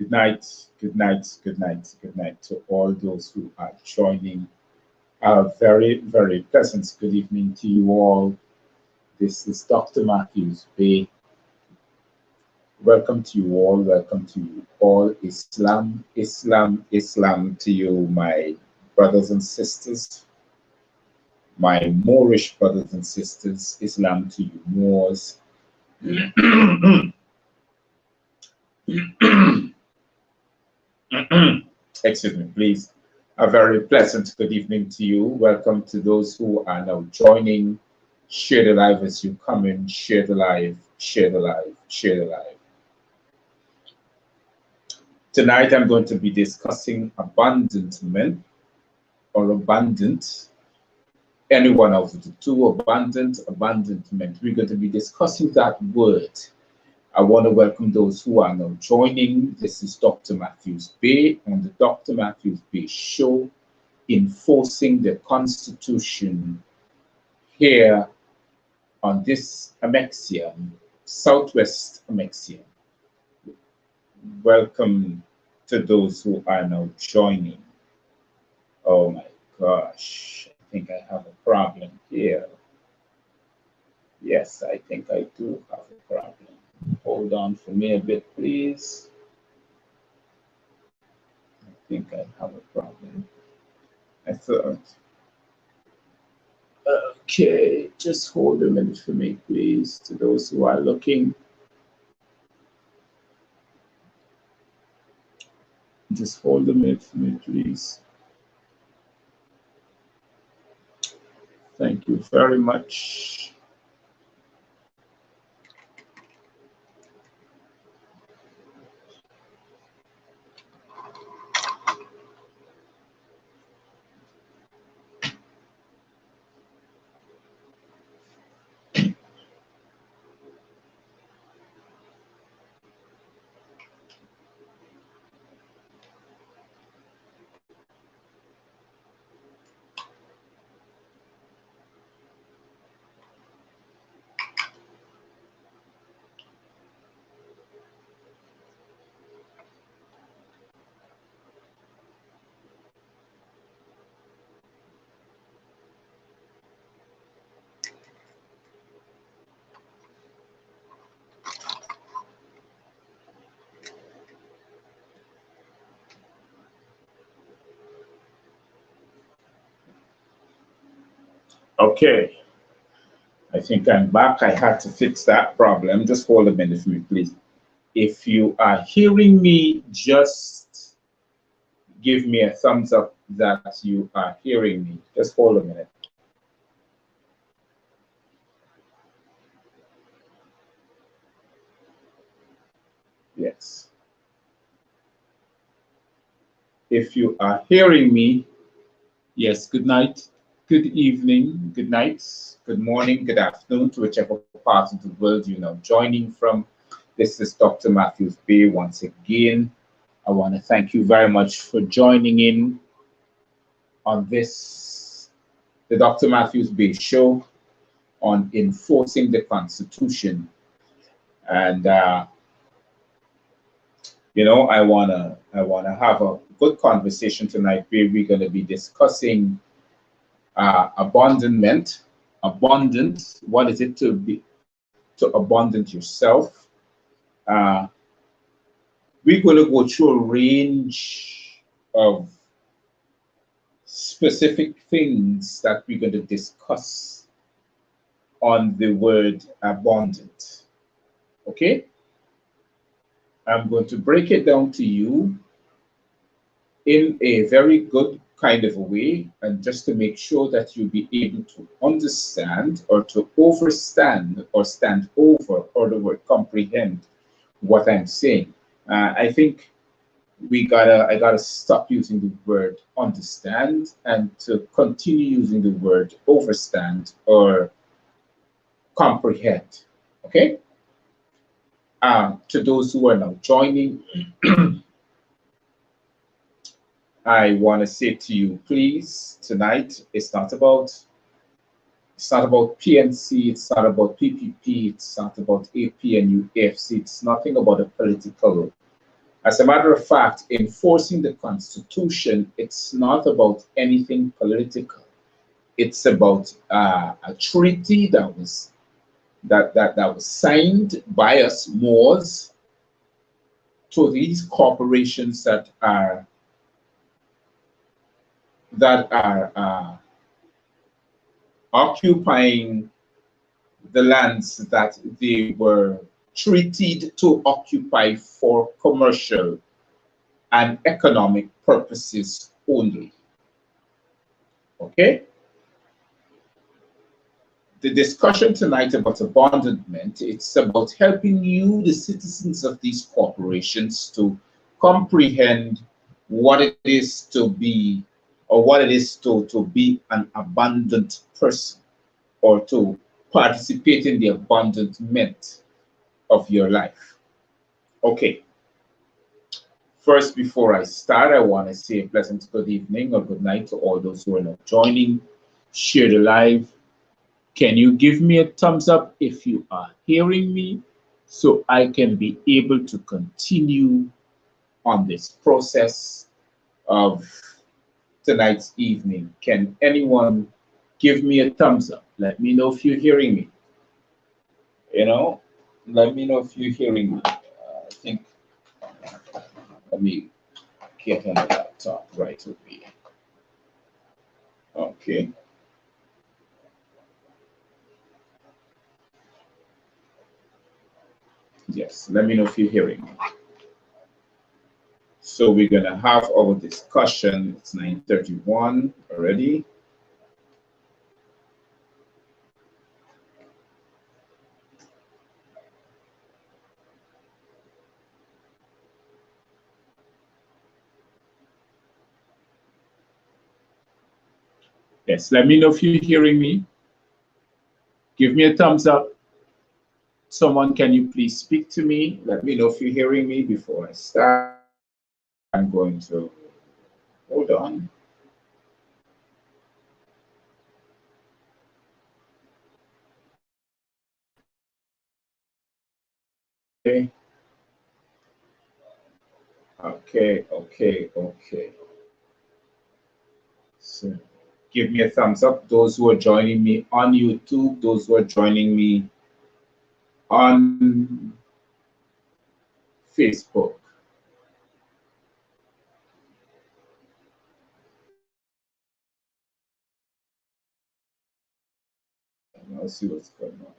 Good night, good night, good night, good night to all those who are joining. A very, very pleasant good evening to you all. This is Dr. Matthews-Bey. Welcome to you all, welcome to you all. Islam, Islam, Islam to you, my brothers and sisters, my Moorish brothers and sisters. Islam to you, Moors. Excuse me, please. A very pleasant good evening to you. Welcome to those who are now joining. Share the live as you come in. Share the live, share the live, share the live. Tonight I'm going to be discussing abandonment or abundant. Any one of the two, abandonment. We're going to be discussing that word. I want to welcome those who are now joining. This is Dr. Matthews-Bey on the Dr. Matthews-Bey Show, enforcing the Constitution here on this Amexium, Southwest Amexium. Welcome to those who are now joining. Oh my gosh, I think I have a problem here. Yes, I think I do have a problem. Hold on for me a bit, please. I think I have a problem. I thought. Okay, just hold a minute for me, please, to those who are looking. Just hold a minute for me, please. Thank you very much. Okay, I think I'm back. I had to fix that problem. Just hold a minute for me, please. If you are hearing me, just give me a thumbs up that you are hearing me. Just hold a minute. Yes. If you are hearing me, yes, good night, good evening, good night, good morning, good afternoon to whichever part of the world you're now joining from. This is Dr. Matthews-Bey once again. I want to thank you very much for joining in on this, the Dr. Matthews-Bey Show on enforcing the Constitution. And you know, I wanna have a good conversation tonight where we're gonna be discussing abandonment. Abundant. What is it to abandon yourself? We're gonna go through a range of specific things that we're going to discuss on the word abundant. Okay? I'm going to break it down to you in a very good kind of a way, and just to make sure that you'll be able to understand or to overstand or stand over, or the word comprehend what I'm saying. I think I gotta stop using the word understand and to continue using the word overstand or comprehend. Okay? To those who are now joining, I want to say to you, please, tonight it's not about PNC, it's not about PPP, it's not about AP and UFC, it's nothing about a political As a matter of fact, enforcing the Constitution, it's not about anything political. It's about a treaty that was signed by us Moors to these corporations that are occupying the lands that they were treated to occupy for commercial and economic purposes only. Okay? The discussion tonight about abandonment, it's about helping you, the citizens of these corporations, to comprehend what it is to be, or what it is to be an abandoned person, or to participate in the abandonment of your life. Okay, first, before I start, I want to say a pleasant good evening or good night to all those who are not joining. Share the live. Can you give me a thumbs up if you are hearing me so I can be able to continue on this process of tonight's evening? Can anyone give me a thumbs up? Let me know if you're hearing me. You know, let me know if you're hearing me. I think, let me get on the laptop right over here. Okay. Yes, let me know if you're hearing me. So we're gonna have our discussion. It's 9:31 already. Yes, let me know if you're hearing me. Give me a thumbs up. Someone, can you please speak to me? Let me know if you're hearing me before I start. I'm going to hold on. Okay. Okay. So give me a thumbs up. Those who are joining me on YouTube, those who are joining me on Facebook. Let's see what's going on.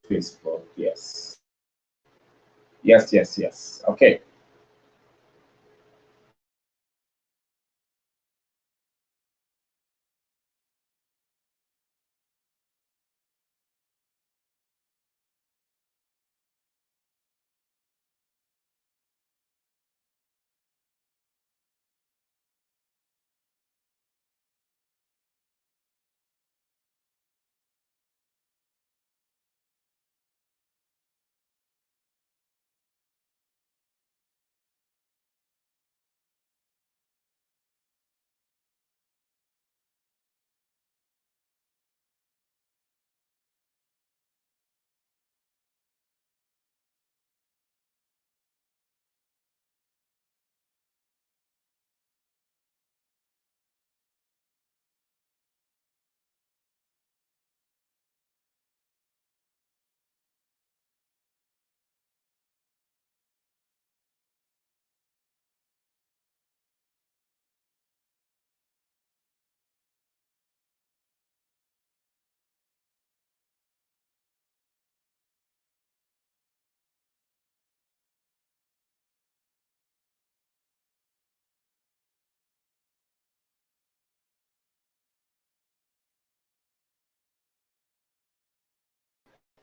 Facebook, yes. Yes. Okay.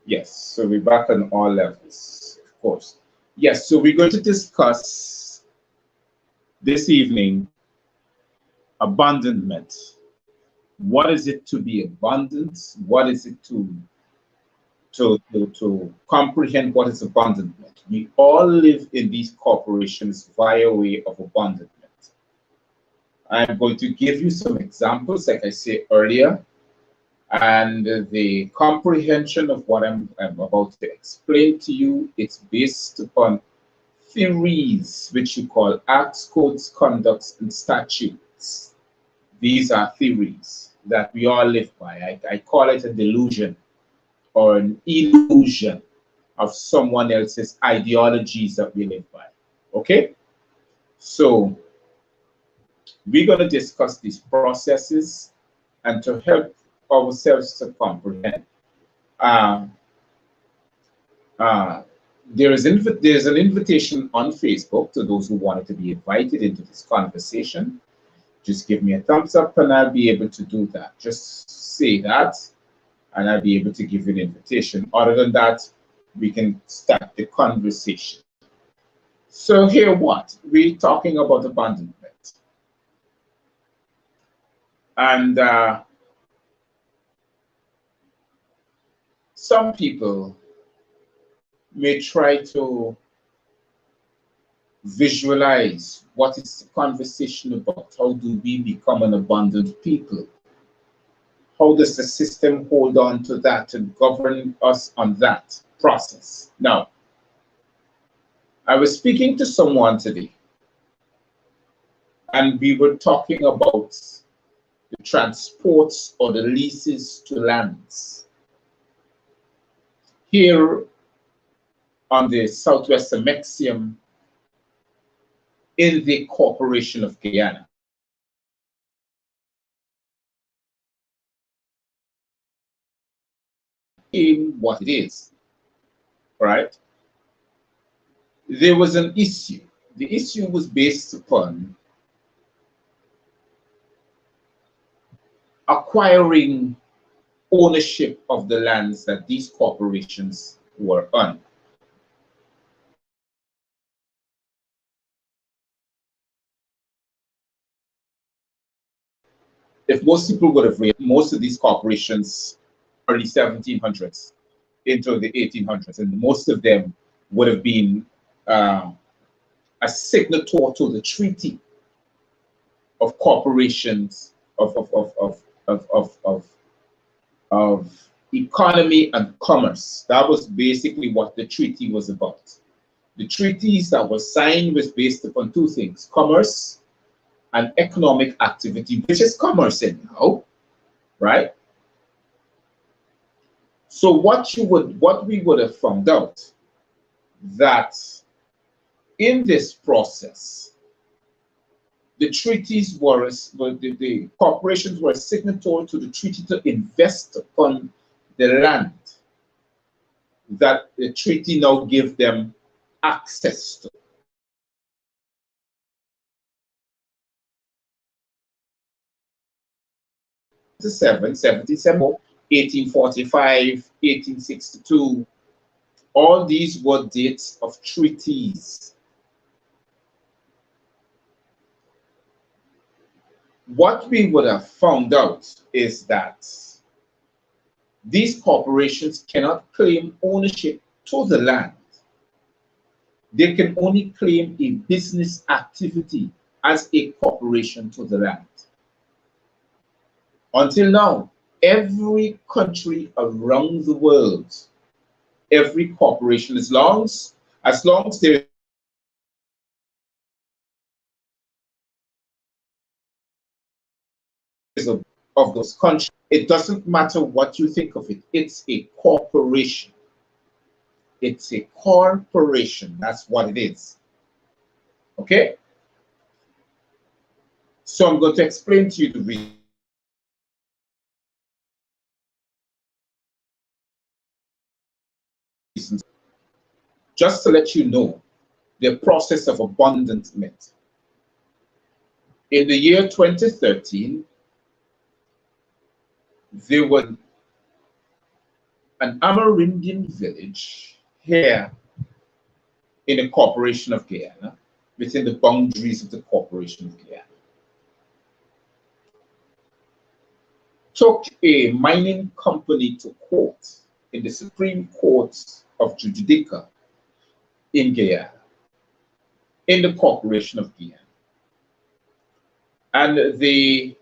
Yes, so we're back on all levels, of course. Yes, so we're going to discuss this evening abandonment. What is it to be abundant? What is it to comprehend what is abandonment? We all live in these corporations via way of abandonment. I'm going to give you some examples, like I said earlier, and the comprehension of what I'm about to explain to you, it's based upon theories, which you call acts, codes, conducts, and statutes. These are theories that we all live by. I call it a delusion or an illusion of someone else's ideologies that we live by. Okay? So we're going to discuss these processes and to help ourselves to comprehend. Uh, uh, there's an invitation on Facebook to those who wanted to be invited into this conversation. Just give me a thumbs up and I'll be able to do that. Just say that and I'll be able to give you an invitation. Other than that, we can start the conversation. So here what? We're talking about abandonment. And some people may try to visualize what is the conversation about. How do we become an abundant people? How does the system hold on to that and govern us on that process? Now, I was speaking to someone today, and we were talking about the transports or the leases to lands. Here on the Southwest Mexium in the Corporation of Guyana. In what it is, right? There was an issue. The issue was based upon acquiring ownership of the lands that these corporations were on. If most people would have read, most of these corporations early 1700s into the 1800s, and most of them would have been a signatory to the Treaty of Corporations of Economy and Commerce. That was basically what the treaty was about. The treaties that were signed was based upon two things: commerce and economic activity, which is commerce anyhow, right? So what we would have found out that in this process, the treaties were the corporations were signatory to the treaty to invest upon the land that the treaty now give them access to. 77, 1845, 1862, all these were dates of treaties. What we would have found out is that these corporations cannot claim ownership to the land. They can only claim a business activity as a corporation to the land. Until now, every country around the world, every corporation, as long as there is of those countries, it doesn't matter what you think of it. It's a corporation. It's a corporation. That's what it is. Okay? So I'm going to explain to you the reasons. Just to let you know the process of abandonment. In the year 2013, there were an Amerindian village here in the Corporation of Guyana, within the boundaries of the Corporation of Guyana, took a mining company to court in the Supreme Court of Judica in Guyana, in the Corporation of Guyana. And they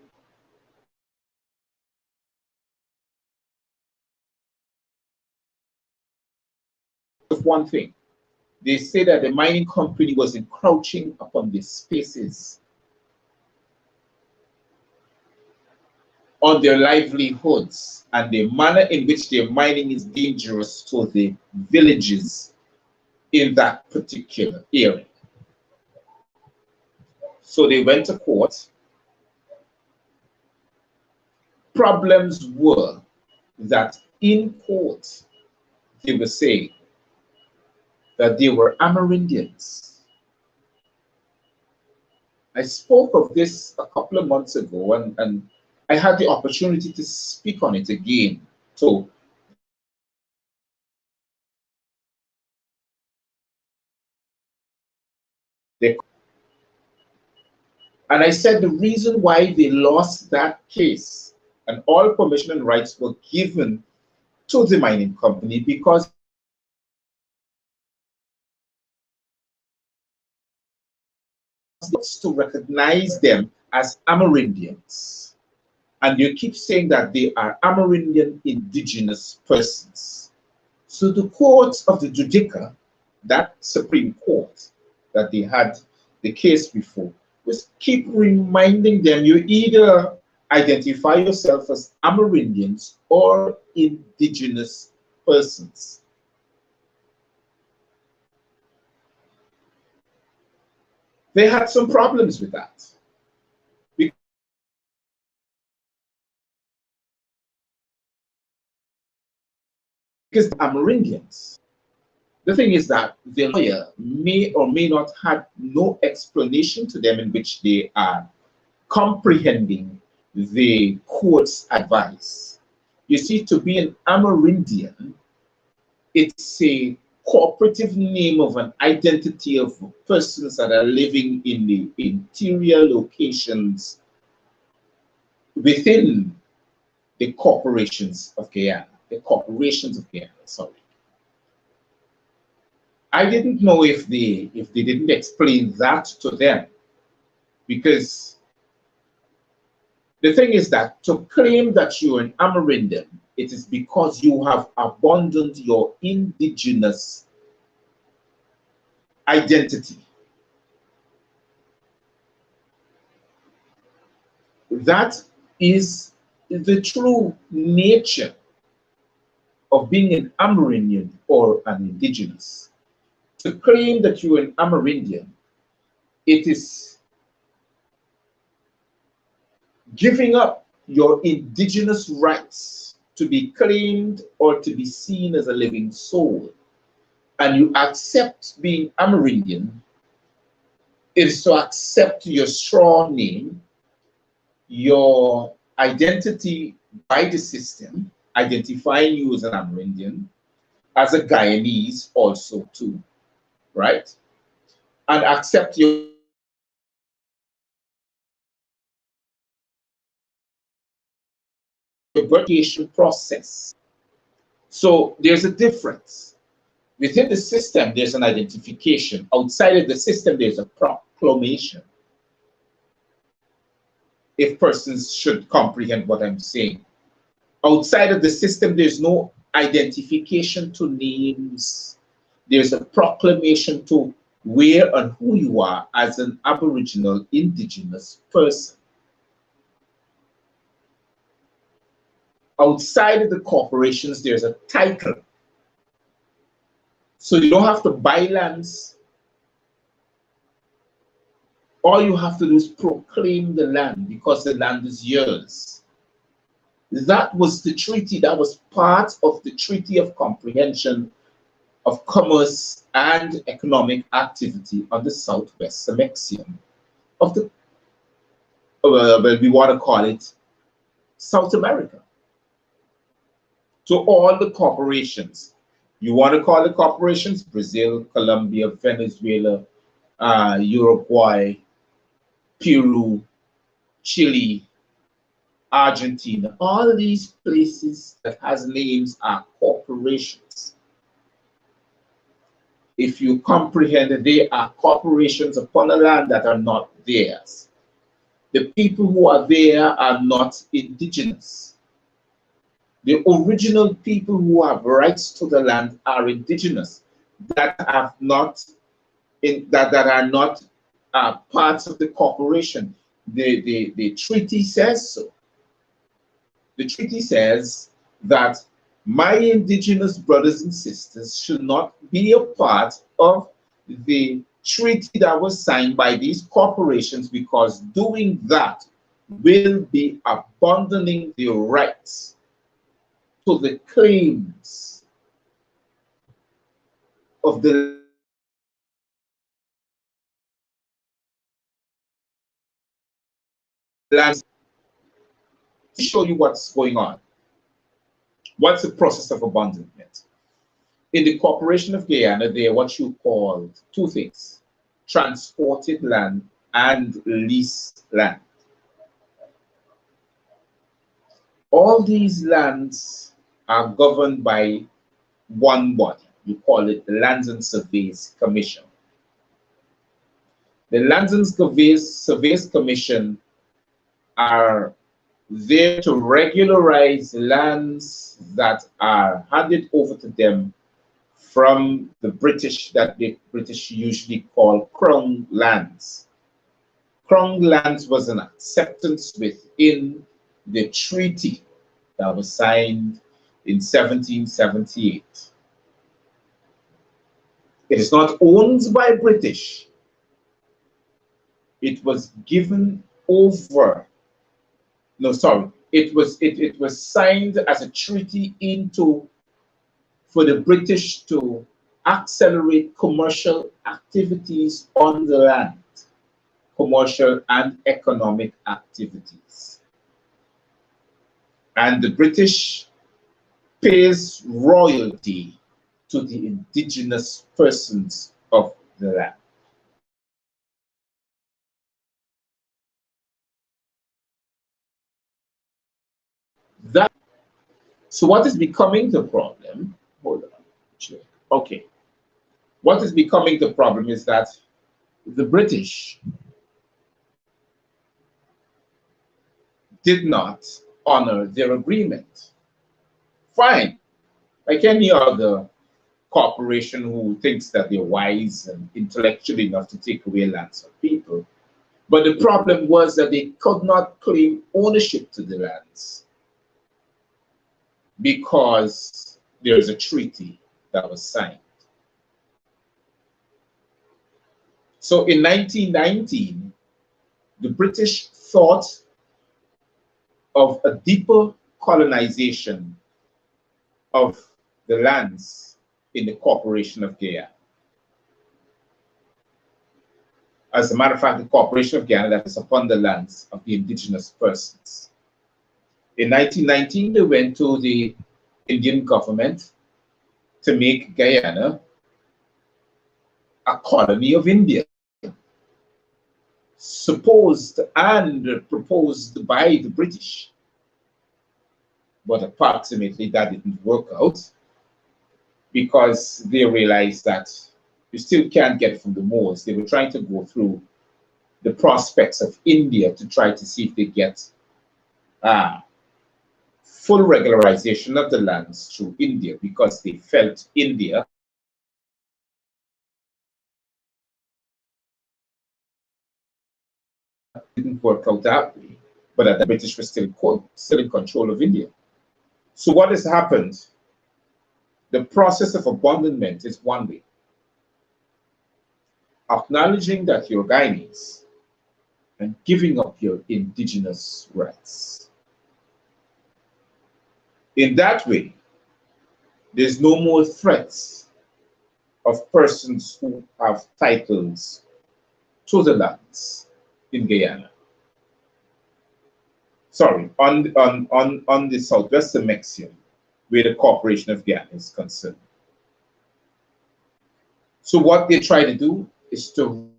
of one thing, they say that the mining company was encroaching upon the spaces on their livelihoods, and the manner in which their mining is dangerous to the villages in that particular area. So they went to court. Problems were that in court, they were saying that they were Amerindians. I spoke of this a couple of months ago, and I had the opportunity to speak on it again. So and I said the reason why they lost that case and all permission and rights were given to the mining company because to recognize them as Amerindians. And you keep saying that they are Amerindian indigenous persons. So the courts of the Judica, that Supreme Court that they had the case before, was keep reminding them you either identify yourself as Amerindians or indigenous persons. They had some problems with that. Because Amerindians. The thing is that the lawyer may or may not have no explanation to them in which they are comprehending the court's advice. You see, to be an Amerindian, it's a cooperative name of an identity of persons that are living in the interior locations within the corporations of Guyana, the corporations of Guyana, sorry. I didn't know if they didn't explain that to them, because the thing is that to claim that you're an Amerindian, it is because you have abandoned your indigenous identity. That is the true nature of being an Amerindian or an indigenous. To claim that you're an Amerindian, it is giving up your indigenous rights to be claimed or to be seen as a living soul. And you accept being Amerindian, it is to accept your straw name, your identity by the system, identifying you as an Amerindian, as a Guyanese also too, right? And accept your verification process. So there's a difference. Within the system, there's an identification. Outside of the system, there's a proclamation. If persons should comprehend what I'm saying. Outside of the system, there's no identification to names. There's a proclamation to where and who you are as an Aboriginal indigenous person. Outside of the corporations, there's a title. So you don't have to buy lands. All you have to do is proclaim the land because the land is yours. That was the treaty. That was part of the Treaty of Comprehension of Commerce and Economic Activity on the Southwest Semexium of the, well, we want to call it South America. to all the corporations. You want to call the corporations Brazil, Colombia, Venezuela, Uruguay, Peru, Chile, Argentina. All these places that has names are corporations. If you comprehend that they are corporations upon a land that are not theirs. The people who are there are not indigenous. The original people who have rights to the land are indigenous, that have not that are not parts of the corporation. The treaty says so. The treaty says that my indigenous brothers and sisters should not be a part of the treaty that was signed by these corporations, because doing that will be abandoning the rights to the claims of the land. To show you what's going on. What's the process of abandonment? In the Corporation of Guyana, they are what you called two things: transported land and leased land. All these lands are governed by one body. You call it the Lands and Surveys Commission. The Lands and Surveys Commission are there to regularize lands that are handed over to them from the British, that the British usually call Crown lands. Crown lands was an acceptance within the treaty that was signed in 1778. It is not owned by British. It was given over. No, sorry. It was signed as a treaty for the British to accelerate commercial activities on the land, commercial and economic activities. And the British pays royalty to the indigenous persons of the land. So what is becoming the problem? Hold on. Okay. What is becoming the problem is that the British did not honor their agreement. Fine. Like any other corporation who thinks that they're wise and intellectual enough to take away lands of people. But the problem was that they could not claim ownership to the lands, because there's a treaty that was signed. So in 1919, the British thought of a deeper colonization of the lands in the Corporation of Guyana. As a matter of fact, the Corporation of Guyana, that is upon the lands of the indigenous persons. In 1919, they went to the Indian government to make Guyana a colony of India, supposed and proposed by the British. But approximately that didn't work out, because they realized that you still can't get from the Moors. They were trying to go through the prospects of India to try to see if they get full regularization of the lands through India, because they felt India didn't work out that way, but that the British were still in control of India. So what has happened? The process of abandonment is one way: acknowledging that you're Guyanese and giving up your indigenous rights. In that way, there's no more threats of persons who have titles to the lands in Guyana. Sorry, on the southwestern Mexium, where the Corporation of Ghana is concerned. So what they try to do is to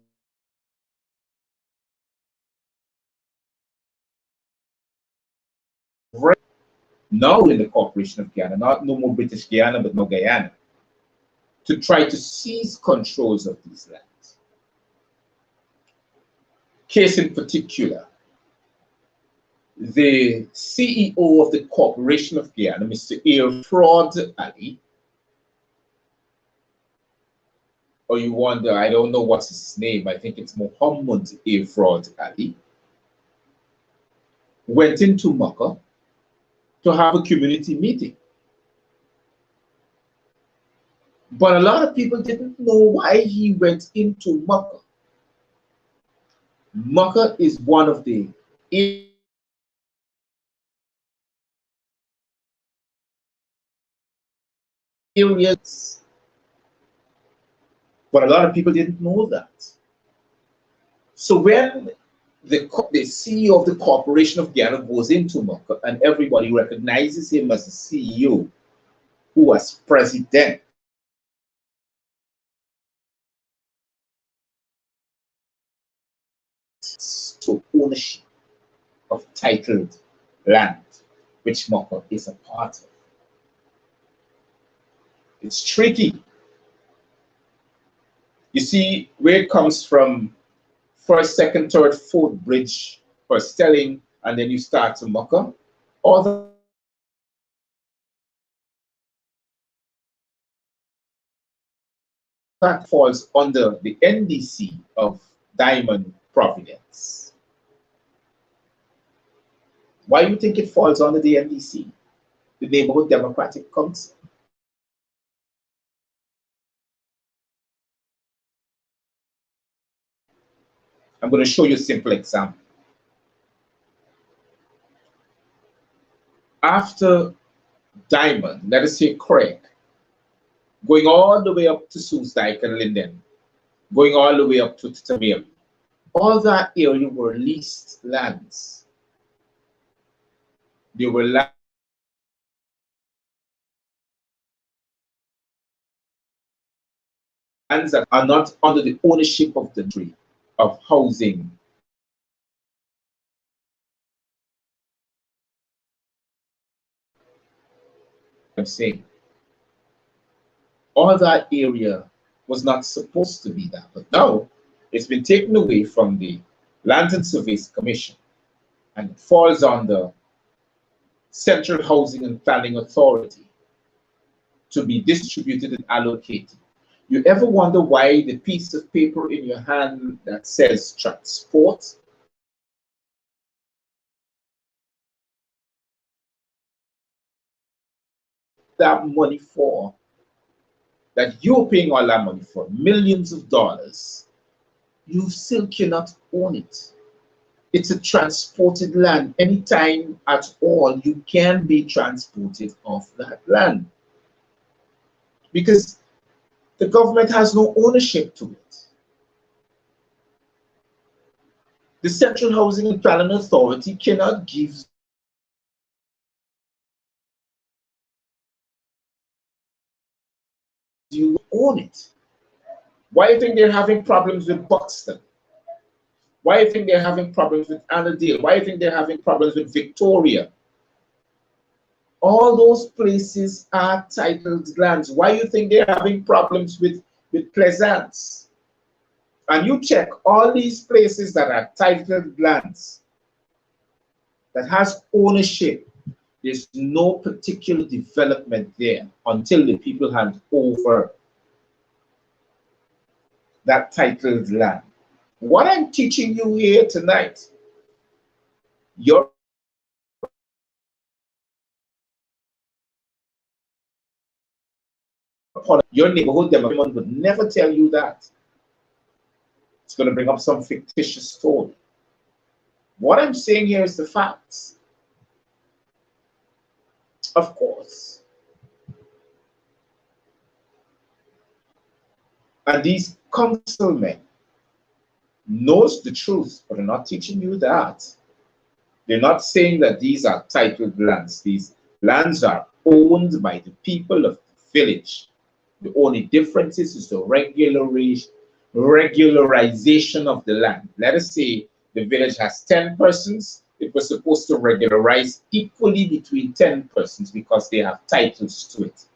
now in the Corporation of Ghana, not no more British Guyana, but no Guyana, to try to seize controls of these lands. Case in particular, the CEO of the Corporation of Ghana, Mr. Fraud Ali, or you wonder, I don't know what's his name, I think it's Muhammad Fraud Ali, went into Makkah to have a community meeting. But a lot of people didn't know why he went into Makkah. Makkah is one of the areas, but a lot of people didn't know that. So when the CEO of the Corporation of Ghana goes into Makkah and everybody recognizes him as the CEO, who was president, to ownership of titled land, which Makkah is a part of. It's tricky. You see where it comes from: first, second, third, fourth bridge for Stelling, and then you start to Makkah. All that falls under the NDC of Diamond Providence. Why do you think it falls under the NDC, the Neighborhood Democratic Council? I'm going to show you a simple example. After Diamond, let us say Craig, going all the way up to Soesdijk and Linden, going all the way up to Tamil, all that area were leased lands. They were lands that are not under the ownership of the tree of housing. I'm saying all that area was not supposed to be that, but now it's been taken away from the Land and Surveys Commission and it falls on the Central Housing and Planning Authority to be distributed and allocated. You ever wonder why the piece of paper in your hand that says transport that money for, that you're paying all that money for, millions of dollars, you still cannot own it? It's a transported land. Anytime at all, you can be transported off that land because the government has no ownership to it. The Central Housing and Planning Authority cannot give you own it. Why do you think they're having problems with Buxton? Why do you think they're having problems with Annandale? Why do you think they're having problems with Victoria? All those places are titled lands. Why do you think they're having problems with Pleasance? And you check all these places that are titled lands, that has ownership, there's no particular development there until the people hand over that titled land. What I'm teaching you here tonight, your neighborhood development would never tell you that. It's going to bring up some fictitious story. What I'm saying here is the facts. Of course. And these councilmen knows the truth, but they're not teaching you that. They're not saying that these are titled lands. These lands are owned by the people of the village. The only difference is the regularization of the land. Let us say the village has 10 persons. It was supposed to regularize equally between 10 persons because they have titles to it.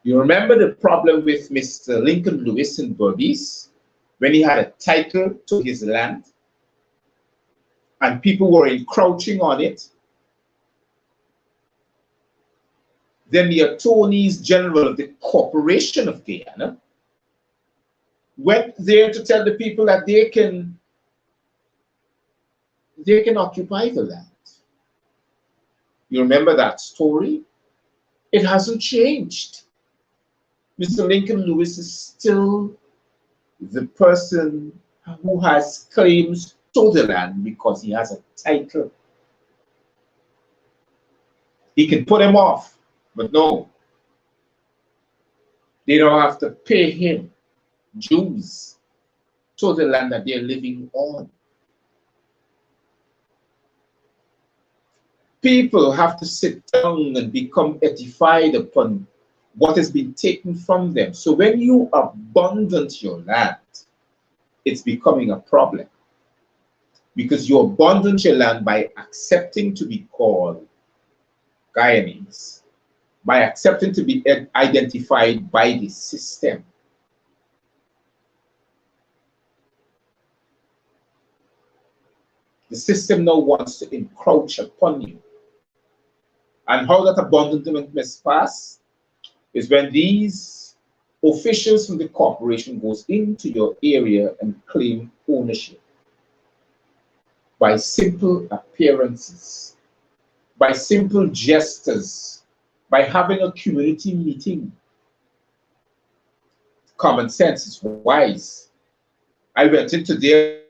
You remember the problem with Mr. Lincoln Lewis in Berbice when he had a title to his land and people were encroaching on it? Then the attorneys general of the Corporation of Guyana went there to tell the people that they can occupy the land. You remember that story? It hasn't changed. Mr. Lincoln Lewis is still the person who has claims to the land because he has a title. He can put him off, but no. They don't have to pay him dues to the land that they're living on. People have to sit down and become edified upon what has been taken from them. So when you abandon your land, it's becoming a problem. Because you abandon your land by accepting to be called Guyanese, by accepting to be identified by the system. The system now wants to encroach upon you. And how that abandonment must pass is when these officials from the corporation goes into your area and claim ownership by simple appearances, by simple gestures, by having a community meeting. Common sense is wise. I went into their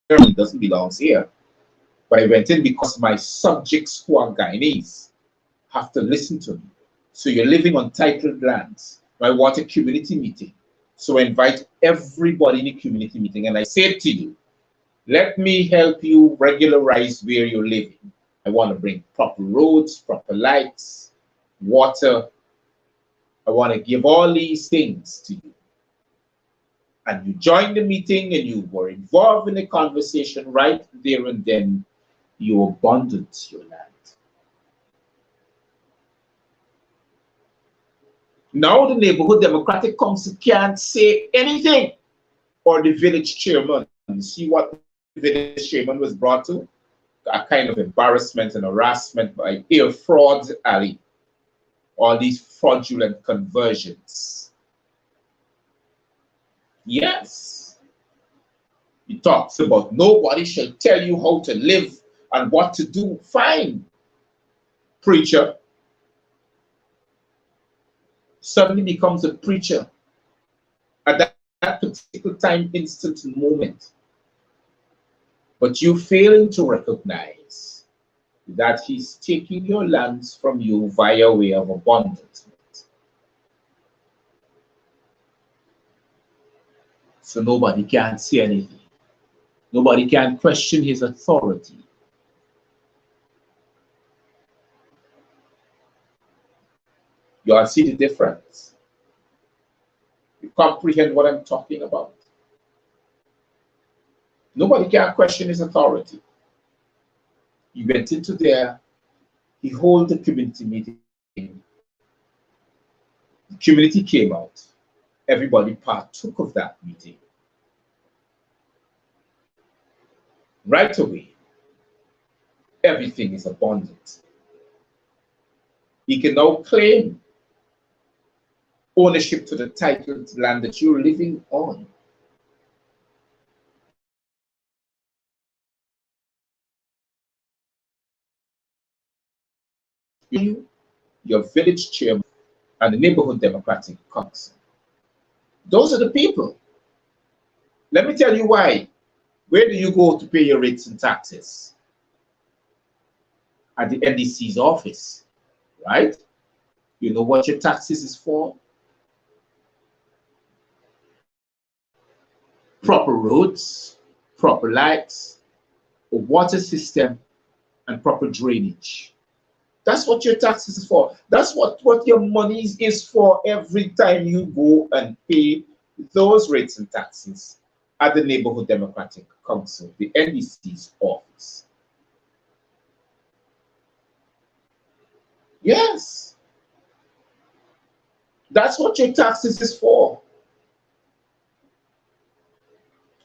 it doesn't belong here. But I went in because my subjects who are Guyanese have to listen to me. So you're living on titled lands. I want a community meeting. So I invite everybody in the community meeting and I say to you, let me help you regularize where you're living. I want to bring proper roads, proper lights, water. I want to give all these things to you. And you joined the meeting and you were involved in the conversation right there and then. You abandoned your land. Now the neighborhood democratic council can't say anything, or the village chairman. You see what the village chairman was brought to? A kind of embarrassment and harassment by air fraud alley. All these fraudulent conversions. Yes. He talks about nobody shall tell you how to live and what to do. Fine, preacher. Suddenly becomes a preacher at that particular time, instant, moment. But you failing to recognize that he's taking your lands from you via way of abandonment. So nobody can say anything. Nobody can question his authority. You all see the difference? You comprehend what I'm talking about? Nobody can question his authority. He went into there, he held the community meeting. The community came out. Everybody partook of that meeting. Right away, everything is abundant. He can now claim ownership to the titled land that you're living on. You, your village chairman, and the neighborhood democratic council. Those are the people. Let me tell you why. Where do you go to pay your rates and taxes? At the NDC's office, right? You know what your taxes is for? proper roads, proper lights, a water system, and proper drainage. That's what your taxes is for. That's what your money is for every time you go and pay those rates and taxes at the Neighborhood Democratic Council, the NDC's office. Yes, that's what your taxes is for.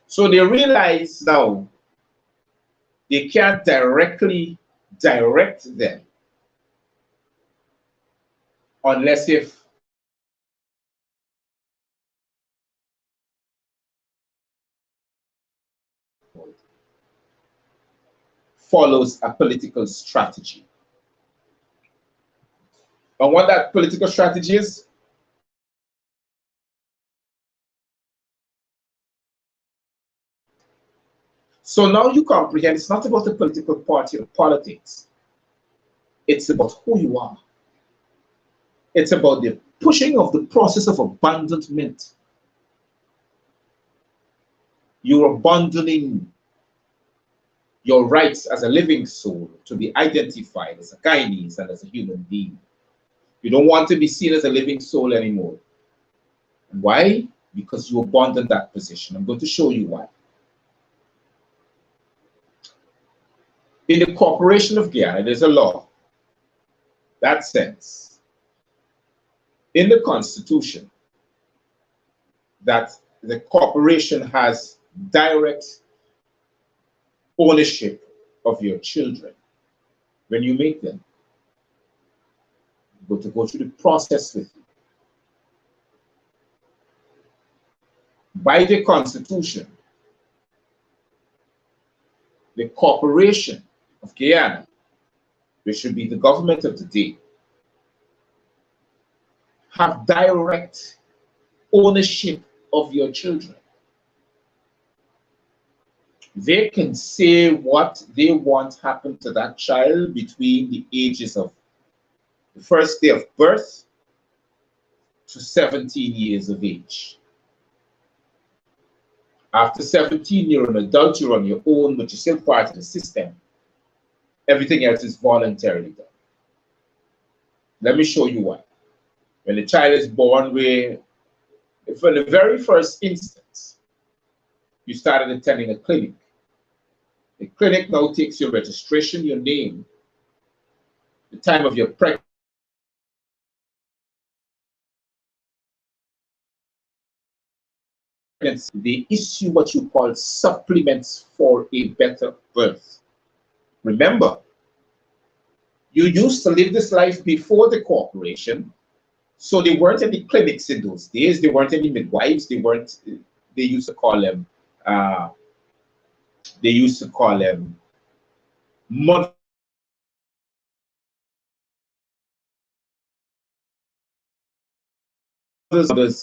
So they realize now they can't directly direct them unless if follows a political strategy. And what that political strategy is, so now you comprehend it's not about the political party or politics. It's about who you are. It's about the pushing of the process of abandonment. You're abandoning your rights as a living soul to be identified as a Guyanese and as a human being. You don't want to be seen as a living soul anymore. Why? Because you abandoned that position. I'm going to show you why. In the Corporation of Guyana, there's a law that says in the Constitution that the corporation has direct ownership of your children when you make them. You're going to go through the process with you. By the Constitution, the Corporation of Guyana, which should be the government of the day, have direct ownership of your children. They can say what they want happen to that child between the ages of the first day of birth to 17 years of age. After 17, you're an adult, you're on your own, but you're still part of the system. Everything else is voluntarily done. Let me show you why. When the child is born, for the very first instance, you started attending a clinic. The clinic now takes your registration, your name, the time of your pregnancy. They issue what you call supplements for a better birth. Remember, you used to live this life before the corporation, so there weren't any clinics in those days. There weren't any midwives. They used to call them mothers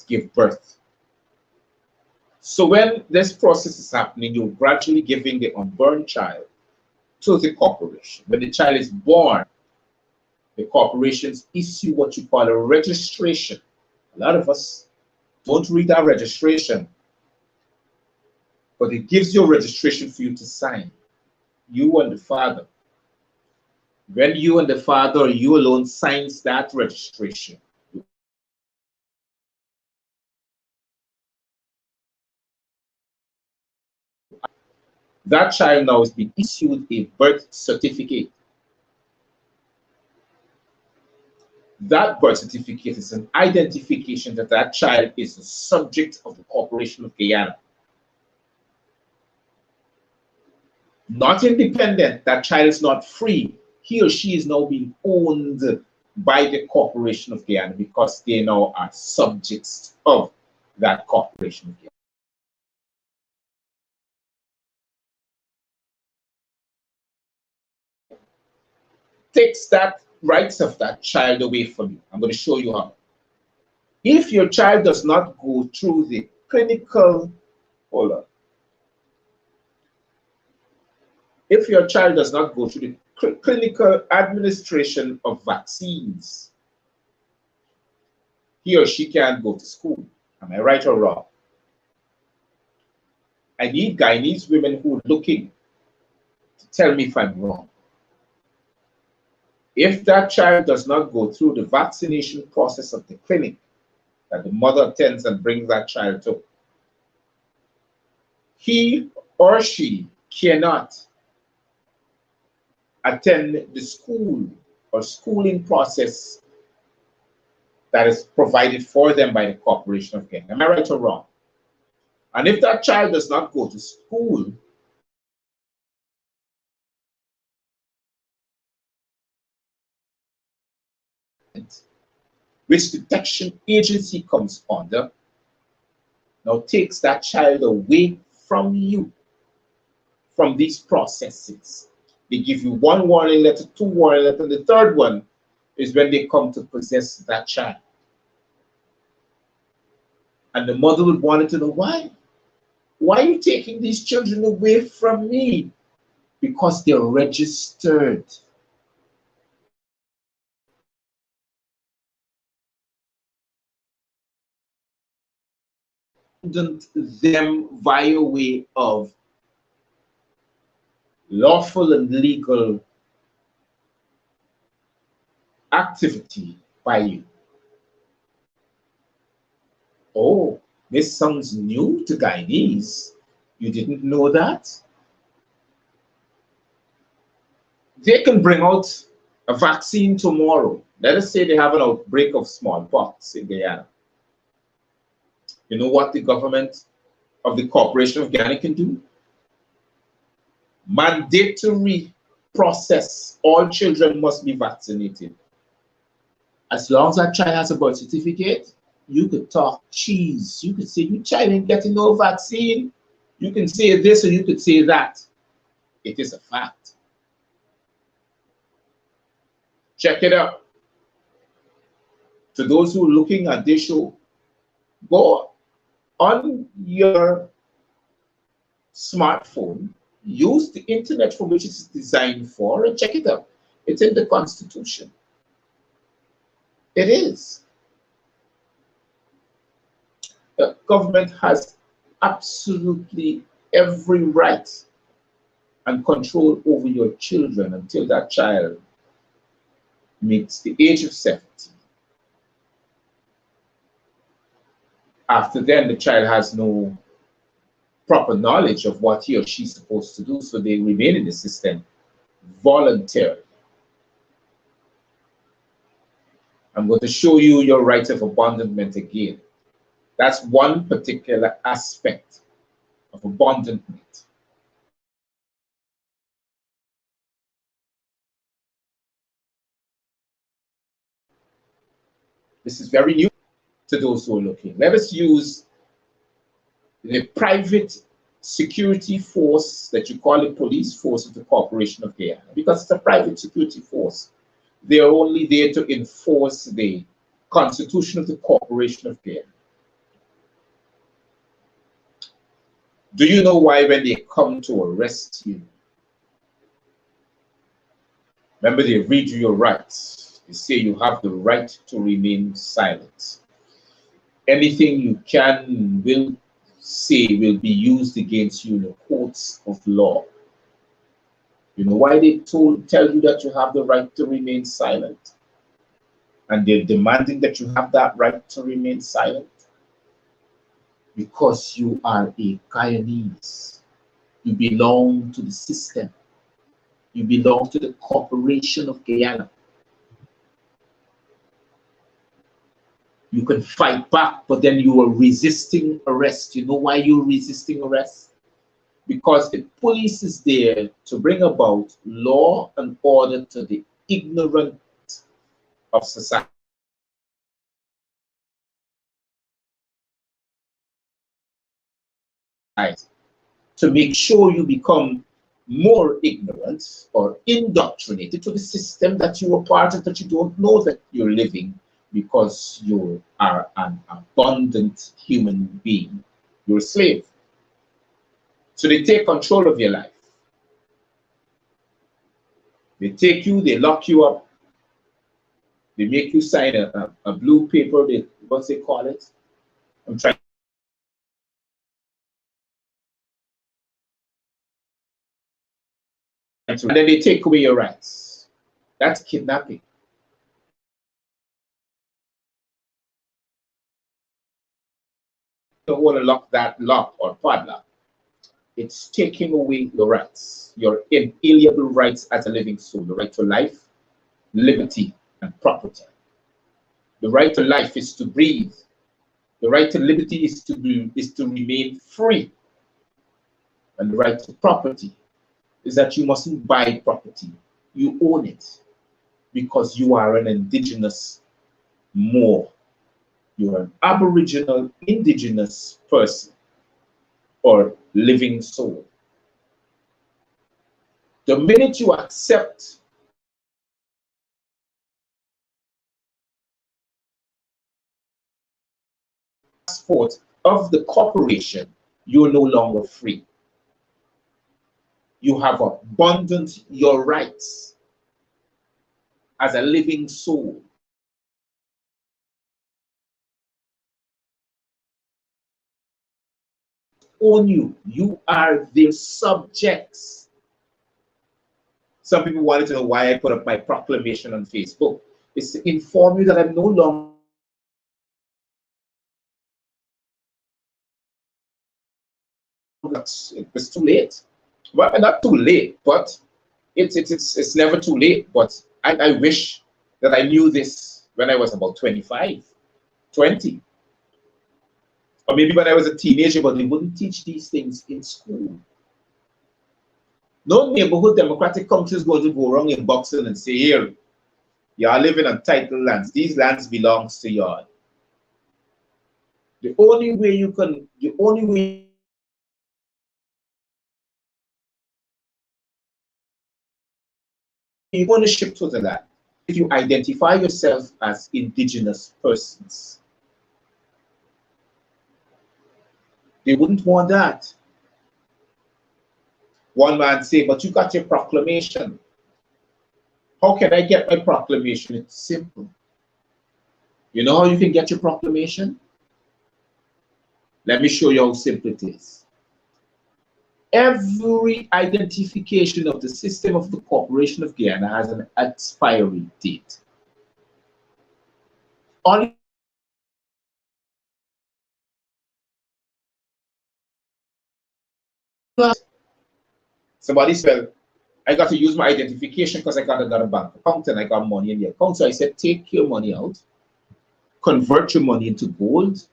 give birth. So when this process is happening, you're gradually giving the unborn child to the corporation. When the child is born, the corporations issue what you call a registration. A lot of us don't read our registration, but it gives you a registration for you to sign, you and the father. When you and the father or you alone signs that registration, that child now is being issued a birth certificate. That birth certificate is an identification that that child is the subject of the Corporation of Guyana. Not independent, that child is not free. He or she is now being owned by the Corporation of Guyana because they now are subjects of that Corporation of Guyana. Takes that rights of that child away from you. I'm going to show you how. If your child does not go through the clinical, hold on. If your child does not go through the clinical administration of vaccines, he or she can't go to school. Am I right or wrong? I need Guyanese women who are looking to tell me if I'm wrong. If that child does not go through the vaccination process of the clinic that the mother attends and brings that child to, he or she cannot attend the school or schooling process that is provided for them by the Corporation of Ghana. Am I right or wrong? And if that child does not go to school, which detection agency comes under, now takes that child away from you, from these processes. They give you one warning letter, two warning letters, and the third one is when they come to possess that child. And the mother would want to know why. Why are you taking these children away from me? Because they're registered. Them via way of lawful and legal activity by you. Oh, this sounds new to Guyanese. You didn't know that? They can bring out a vaccine tomorrow. Let us say they have an outbreak of smallpox in Guyana. You know what the government of the Corporation of Ghana can do? Mandatory process. All children must be vaccinated. As long as that child has a birth certificate, you could talk cheese. You could say, you child ain't getting no vaccine. You can say this or you could say that. It is a fact. Check it out. To those who are looking at this show, go on your smartphone, use the internet for which it's designed for, and check it out. It's in the Constitution. It is. The government has absolutely every right and control over your children until that child meets the age of 70. After then, the child has no proper knowledge of what he or she is supposed to do, so they remain in the system voluntarily. I'm going to show you your right of abandonment again. That's one particular aspect of abandonment. This is very new to those who are looking. Let us use the private security force that you call the police force of the Corporation of Ghana, because it's a private security force. They are only there to enforce the Constitution of the Corporation of Ghana. Do you know why when they come to arrest you, remember they read you your rights. They say you have the right to remain silent. Anything you can and will say will be used against you in the courts of law. You know why they tell you that you have the right to remain silent? And they're demanding that you have that right to remain silent? Because you are a Guyanese. You belong to the system. You belong to the Corporation of Guyana. You can fight back, but then you are resisting arrest. You know why you're resisting arrest? Because the police is there to bring about law and order to the ignorant of society. To make sure you become more ignorant or indoctrinated to the system that you are part of, that you don't know that you're living because you are an abundant human being. You're a slave. So they take control of your life. They take you, they lock you up, they make you sign a blue paper, what they call it. I'm trying and then they take away your rights. That's kidnapping. You don't want to lock that lock or padlock. It's taking away your rights, your inalienable rights as a living soul, the right to life, liberty, and property. The right to life is to breathe. The right to liberty is to remain free. And the right to property is that you mustn't buy property. You own it because you are an indigenous Moor. You're an aboriginal, indigenous person or living soul. The minute you accept passport of the corporation, you're no longer free. You have abandoned your rights as a living soul. Own you. You are their subjects. Some people wanted to know why I put up my proclamation on Facebook. It's to inform you that I'm no longer. It was too late. Well, not too late, but it's never too late. But I wish that I knew this when I was about 25, 20. Or maybe when I was a teenager, but they wouldn't teach these things in school. No neighborhood democratic country is going to go wrong in boxing and say, here, you are living on title lands. These lands belongs to you. The only way ownership to the land, if you identify yourself as indigenous persons. They wouldn't want that. One man say, but you got your proclamation. How can I get my proclamation? It's simple. You know how you can get your proclamation? Let me show you how simple it is. Every identification of the system of the Corporation of Guyana has an expiry date. Only somebody said, I got to use my identification because I got another bank account and I got money in the account. So I said, take your money out, convert your money into gold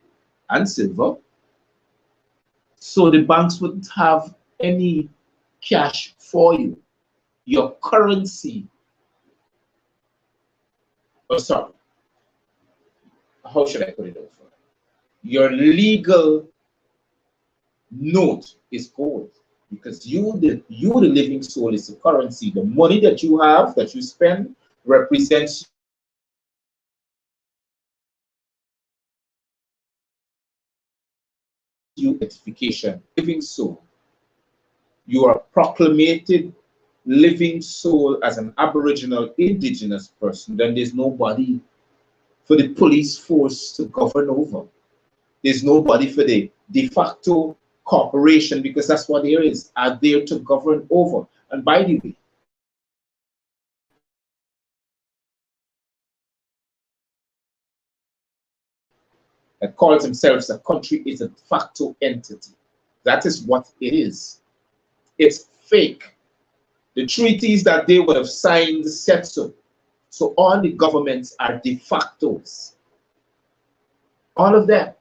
and silver, so the banks wouldn't have any cash for you. Your currency, oh sorry, how should I put it over? Your legal note is gold. Because you, the living soul, is the currency. The money that you have, that you spend, represents you identification. Living soul. You are proclamated living soul as an Aboriginal, indigenous person. Then there's nobody for the police force to govern over. There's nobody for the de facto corporation, because that's what there is, are there to govern over. And by the way, that calls themselves a country is a de facto entity. That is what it is. It's fake. The treaties that they would have signed said so. So all the governments are de factos. All of them.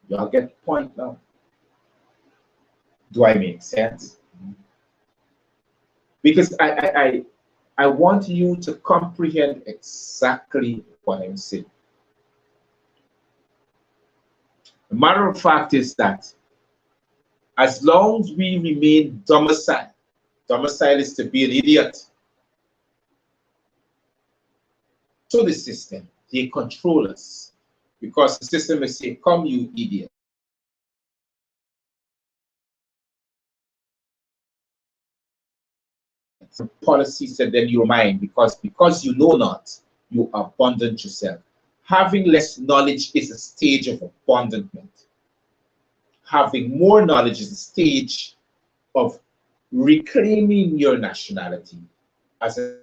Y'all get the point now. Do I make sense? Because I want you to comprehend exactly what I'm saying. The matter of fact is that as long as we remain domicile is to be an idiot to the system, they control us. Because the system is saying, come you idiot. Policy said, then you're mine, because you know not, you abandon yourself. Having less knowledge is a stage of abandonment. Having more knowledge is a stage of reclaiming your nationality as a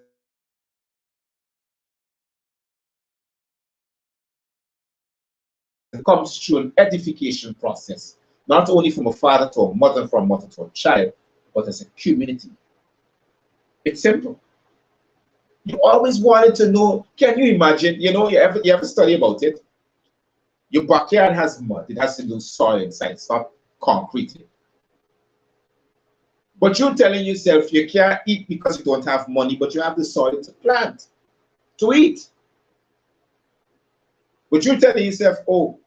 it comes through an edification process, not only from a father to a mother, from a mother to a child, but as a community. It's simple. You always wanted to know, can you imagine, you ever study about it? Your backyard has mud, it has to do soil inside, it's not concrete. But you're telling yourself you can't eat because you don't have money, but you have the soil to plant, to eat. But you're telling yourself, oh,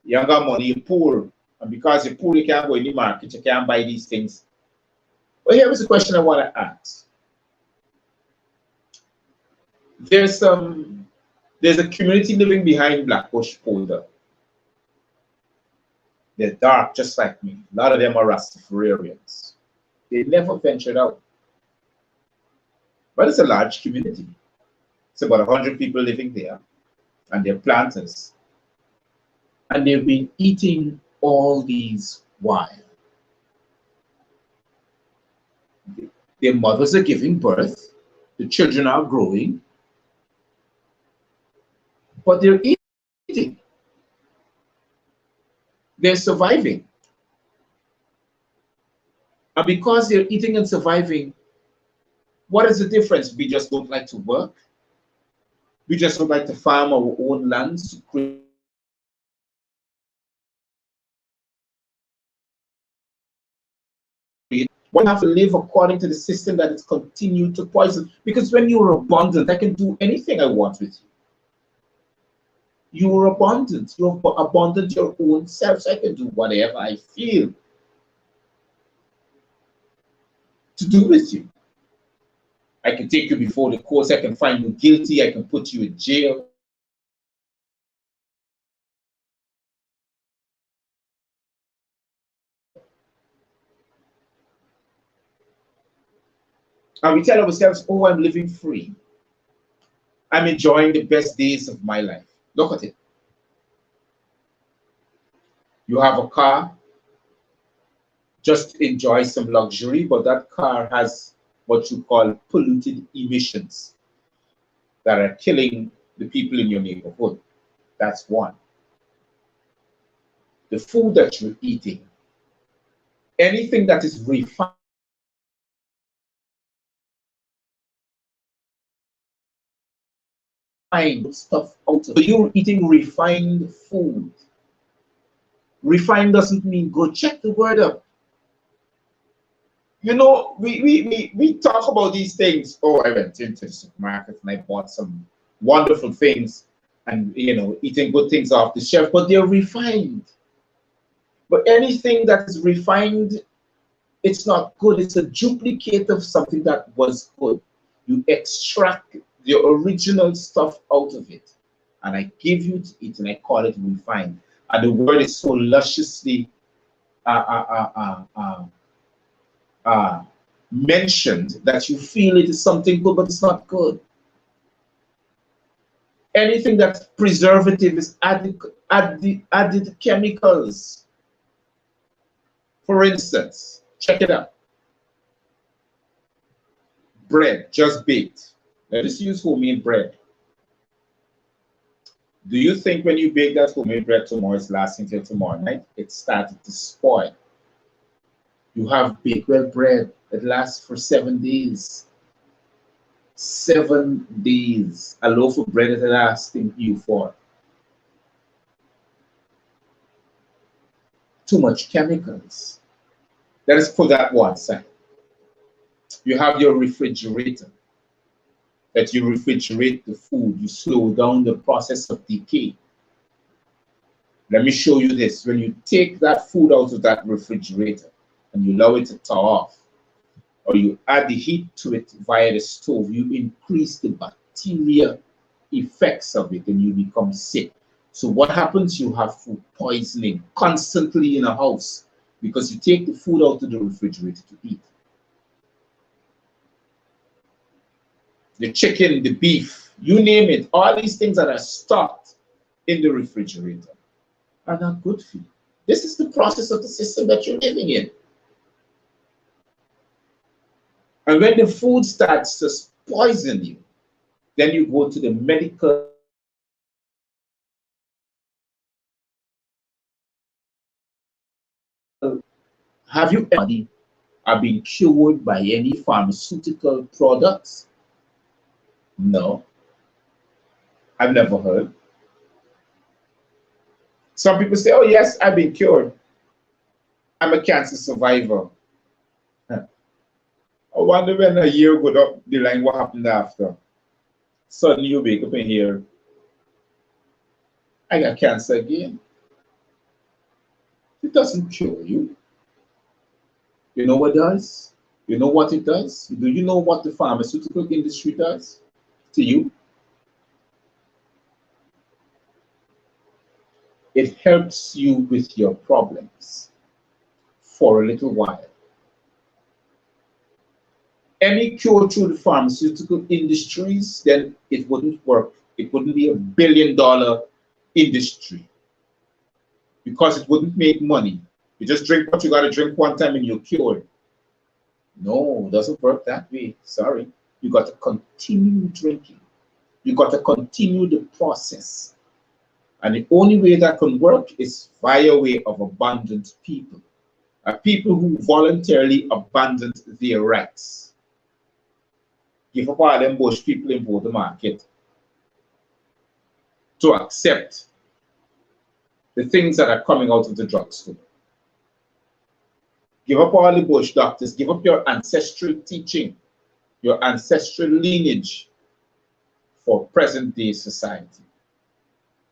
you ain't got money, you're poor. And because you're poor, you can't go in the market, you can't buy these things. Well, here is the question I want to ask. There's a community living behind Blackbush Polder. They're dark, just like me. A lot of them are Rastafarians. They never ventured out. But it's a large community. It's about 100 people living there, and they're planters. And they've been eating all these while. Their mothers are giving birth, the children are growing, but they're eating. They're surviving. And because they're eating and surviving, what is the difference? We just don't like to work. We just don't like to farm our own lands to create. We have to live according to the system that is continued to poison. Because when you're abundant, I can do anything I want with you. You're abundant. You're abundant your own self. So I can do whatever I feel to do with you. I can take you before the courts. I can find you guilty. I can put you in jail. And we tell ourselves, oh, I'm living free. I'm enjoying the best days of my life. Look at it. You have a car, just enjoy some luxury, but that car has what you call polluted emissions that are killing the people in your neighborhood. That's one. The food that you're eating, anything that is refined, stuff out. So you're eating refined food. Refined doesn't mean good. Check the word up. You know, we talk about these things. Oh, I went into the supermarket and I bought some wonderful things and, eating good things off the shelf, but they're refined. But anything that is refined, it's not good. It's a duplicate of something that was good. You extract the original stuff out of it, and I give you to eat, and I call it refined. And the word is so lusciously mentioned that you feel it is something good, but it's not good. Anything that's preservative is added chemicals. For instance, check it out. Bread just baked. Let us use homemade bread. Do you think when you bake that homemade bread tomorrow, it's lasting till tomorrow night? It started to spoil. You have Bakewell bread that lasts for 7 days. 7 days. A loaf of bread is lasting you for. Too much chemicals. Let us put that one side. You have your refrigerator. That you refrigerate the food, you slow down the process of decay. Let me show you this. When you take that food out of that refrigerator and you allow it to thaw off, or you add the heat to it via the stove, you increase the bacteria effects of it and you become sick. So what happens? You have food poisoning constantly in a house because you take the food out of the refrigerator to eat. The chicken, the beef, you name it, all these things that are stocked in the refrigerator are not good for you. This is the process of the system that you're living in. And when the food starts to poison you, then you go to the medical. Have you ever are being cured by any pharmaceutical products? No, I've never heard. Some people say, oh yes, I've been cured. I'm a cancer survivor. I wonder when a year go up the line, what happened after? Suddenly you wake up and hear, I got cancer again. It doesn't cure you. You know what it does? You know what it does? Do you know what the pharmaceutical industry does to you? It helps you with your problems for a little while. Any cure through the pharmaceutical industries, then it wouldn't work. It wouldn't be $1 billion industry because it wouldn't make money. You just drink what you got to drink one time and you're cured. No, it doesn't work that way. Sorry. You got to continue drinking. You got to continue the process. And the only way that can work is via way of abundant people. People who voluntarily abandoned their rights. Give up all them bush people in the market to accept the things that are coming out of the drugstore. Give up all the bush doctors. Give up your ancestral teaching, your ancestral lineage for present day society.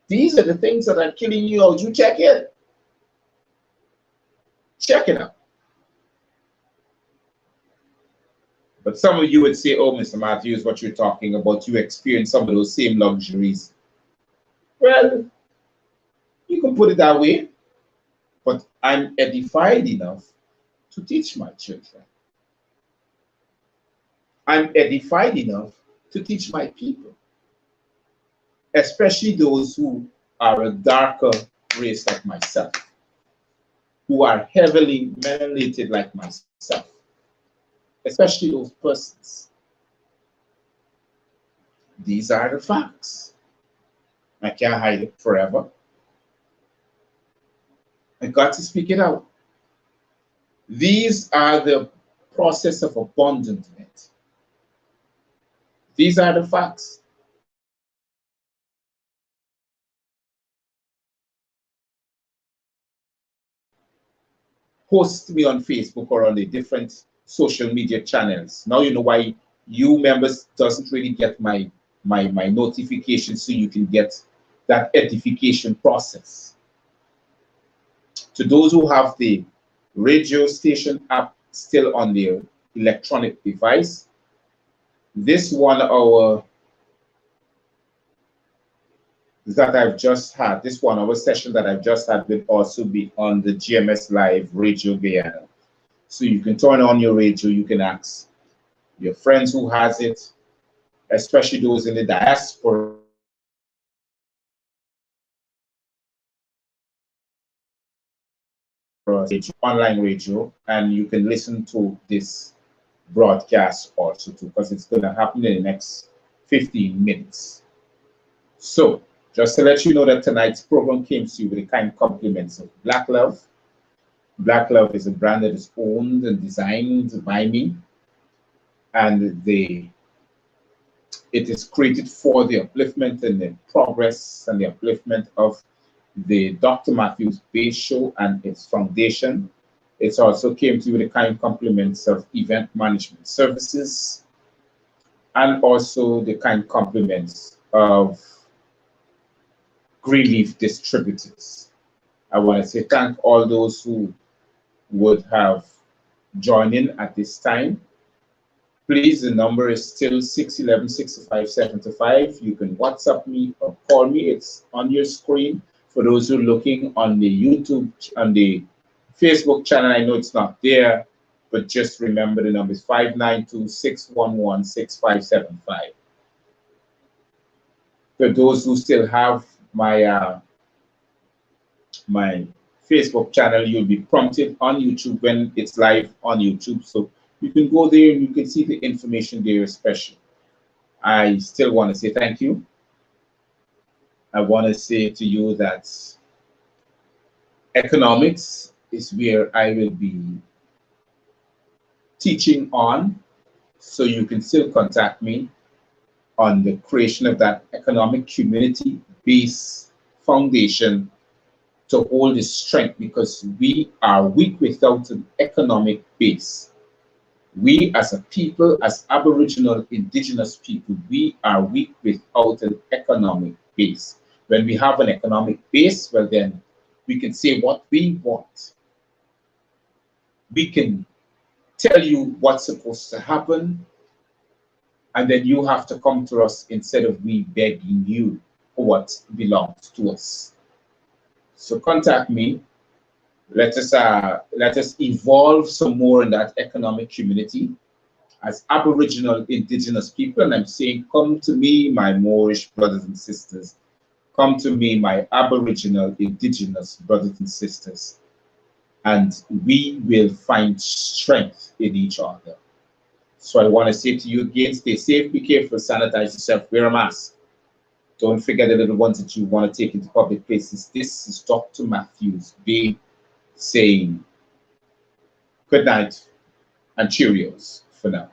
These are the things that are killing you out. You check it. Check it out. But some of you would say, oh, Mr. Matthews, what you're talking about, you experience some of those same luxuries. Well, you can put it that way, but I'm edified enough to teach my children. I'm edified enough to teach my people, especially those who are a darker race like myself, who are heavily melanated like myself, especially those persons. These are the facts. I can't hide it forever. I got to speak it out. These are the process of abandonment. These are the facts. Post me on Facebook or on the different social media channels. Now you know why you members doesn't really get my notifications, so you can get that edification process. To those who have the radio station app still on their electronic device, this 1 hour that I've just had, this 1 hour session that I've just had will also be on the GMS Live Radio Guyana. So you can turn on your radio, you can ask your friends who has it, especially those in the diaspora. Online radio, and you can listen to this broadcast also too, because it's going to happen in the next 15 minutes. So just to let you know that tonight's program came to you with the kind compliments of Black Love. Black Love is a brand that is owned and designed by me, and it is created for the upliftment and the progress and the upliftment of the Dr. Matthews-Bey Show and its foundation. It also came to you with the kind compliments of event management services and also the kind compliments of Greenleaf Distributors. I want to say thank all those who would have joined in at this time. Please, the number is still 611-655-75. You can WhatsApp me or call me. It's on your screen. For those who are looking on the YouTube, on the Facebook channel, I know it's not there, but just remember the number is 592-611-6575. For those who still have my my Facebook channel, you'll be prompted on YouTube when it's live on YouTube. So You can go there and you can see the information there especially. I still want to say thank you. I want to say to you that economics is where I will be teaching on, so you can still contact me on the creation of that economic community base foundation to hold the strength, because we are weak without an economic base. We as a people, as Aboriginal Indigenous people, we are weak without an economic base. When we have an economic base, well then we can say what we want. We can tell you what's supposed to happen, and then you have to come to us instead of we begging you for what belongs to us. So contact me. Let us evolve some more in that economic community as Aboriginal Indigenous people. And I'm saying, come to me, my Moorish brothers and sisters. Come to me, my Aboriginal Indigenous brothers and sisters. And we will find strength in each other. So I want to say to you again, stay safe, be careful, sanitize yourself, wear a mask. Don't forget the little ones that you want to take into public places. This is Dr. Matthews-Bey saying good night and Cheerios for now.